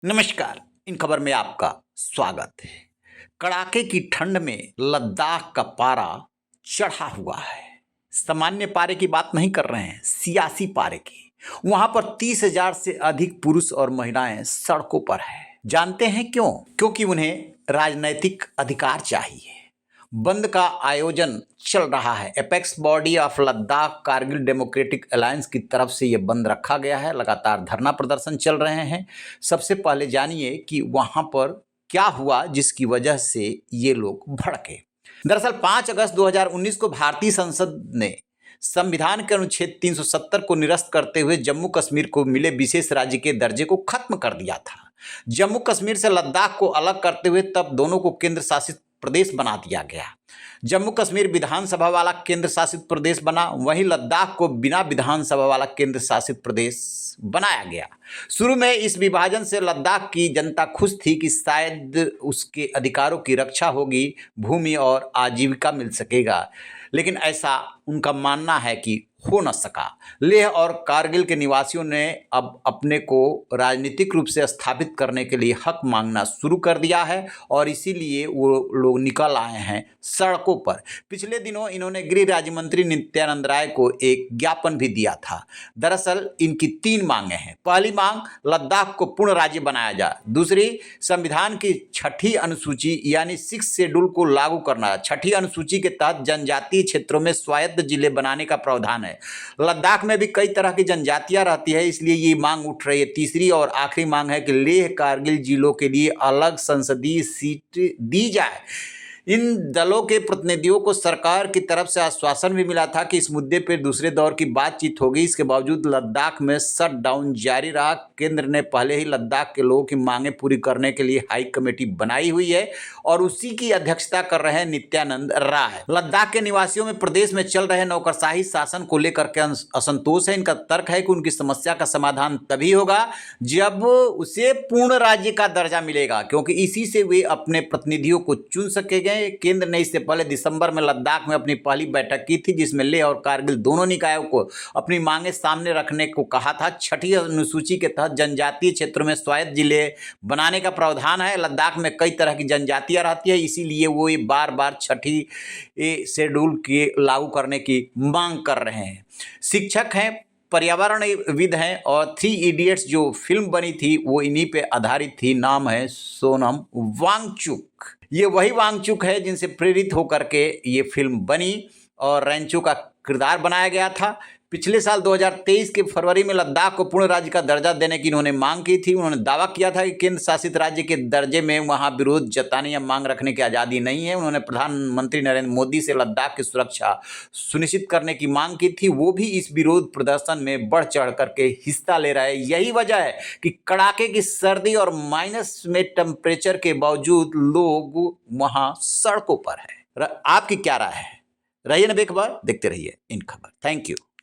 नमस्कार। इन खबर में आपका स्वागत है। कड़ाके की ठंड में लद्दाख का पारा चढ़ा हुआ है। सामान्य पारे की बात नहीं कर रहे हैं, सियासी पारे की। वहां पर 30,000 से अधिक पुरुष और महिलाएं सड़कों पर हैं। जानते हैं क्यों? क्योंकि उन्हें राजनैतिक अधिकार चाहिए। बंद का आयोजन चल रहा है। Apex body of Ladakh Kargil democratic alliance की तरफ से ये बंद रखा गया है। लगातार धरना प्रदर्शन चल रहे हैं। सबसे पहले जानिए कि वहां पर क्या हुआ जिसकी वजह से ये लोग भड़के। दरअसल 5 अगस्त 2019 को भारतीय संसद ने संविधान के अनुच्छेद 370 को निरस्त करते हुए जम्मू कश्मीर को मिले विशेष राज्य के दर्जे को खत्म कर दिया था। जम्मू कश्मीर से लद्दाख को अलग करते हुए तब दोनों को केंद्र शासित प्रदेश बना दिया गया। जम्मू कश्मीर विधानसभा वाला केंद्र शासित प्रदेश बना, वहीं लद्दाख को बिना विधानसभा वाला केंद्र शासित प्रदेश बनाया गया। शुरू में इस विभाजन से लद्दाख की जनता खुश थी कि शायद उसके अधिकारों की रक्षा होगी, भूमि और आजीविका मिल सकेगा, लेकिन ऐसा उनका मानना है कि हो न सका। लेह और कारगिल के निवासियों ने अब अपने को राजनीतिक रूप से स्थापित करने के लिए हक मांगना शुरू कर दिया है और इसीलिए वो लोग निकल आए हैं सड़कों पर। पिछले दिनों इन्होंने गृह राज्य मंत्री नित्यानंद राय को एक ज्ञापन भी दिया था। दरअसल इनकी 3 मांगे हैं। पहली मांग, लद्दाख को पूर्ण राज्य बनाया जाए। दूसरी, संविधान की 6ठी अनुसूची यानी 6 शेड्यूल को लागू करना। 6ठी अनुसूची के तहत जनजातीय क्षेत्रों में स्वायत्त जिले बनाने का प्रावधान है। लद्दाख में भी कई तरह की जनजातियां रहती है, इसलिए ये मांग उठ रही है। तीसरी और आखिरी मांग है कि लेह कारगिल जिलों के लिए अलग संसदीय सीट दी जाए। इन दलों के प्रतिनिधियों को सरकार की तरफ से आश्वासन भी मिला था कि इस मुद्दे पर दूसरे दौर की बातचीत होगी। इसके बावजूद लद्दाख में शटडाउन जारी रहा। केंद्र ने पहले ही लद्दाख के लोगों की मांगें पूरी करने के लिए हाई कमेटी बनाई हुई है और उसी की अध्यक्षता कर रहे हैं नित्यानंद राय। लद्दाख के निवासियों में प्रदेश में चल रहे नौकरशाही शासन को लेकर के असंतोष है। इनका तर्क है कि उनकी समस्या का समाधान तभी होगा जब उसे पूर्ण राज्य का दर्जा मिलेगा, क्योंकि इसी से वे अपने प्रतिनिधियों को चुन सकेंगे। केंद्र ने इससे पहले दिसंबर में लद्दाख में अपनी पहली बैठक की थी, जिसमें लेह और कारगिल दोनों निकायों को अपनी मांगें सामने रखने को कहा था। 6ठी अनुसूची के तहत जनजातीय क्षेत्रों में स्वायत्त जिले बनाने का प्रावधान है। लद्दाख में कई तरह की जनजातियां रहती है, इसीलिए वो ये बार-बार 6ठी शेड्यूल के लागू करने की मांग कर रहे हैं। शिक्षक हैं, पर्यावरणविद हैं और 3 इडियट्स जो फिल्म बनी थी वो इन्हीं पे आधारित थी। नाम है सोनम वांगचुक। ये वही वांगचुक है जिनसे प्रेरित होकर के ये फिल्म बनी और रैंचो का किरदार बनाया गया था। पिछले साल 2023 के फरवरी में लद्दाख को पूर्ण राज्य का दर्जा देने की इन्होंने मांग की थी। उन्होंने दावा किया था कि केंद्र शासित राज्य के दर्जे में वहां विरोध जताने या मांग रखने की आज़ादी नहीं है। उन्होंने प्रधानमंत्री नरेंद्र मोदी से लद्दाख की सुरक्षा सुनिश्चित करने की मांग की थी। वो भी इस विरोध प्रदर्शन में बढ़ चढ़ करके हिस्सा ले रहे हैं। यही वजह है कि कड़ाके की सर्दी और माइनस में टेम्परेचर के बावजूद लोग वहां सड़कों पर है। आपकी क्या राय है? रहिए ना बेखबर, देखते रहिए इन खबर। Thank you.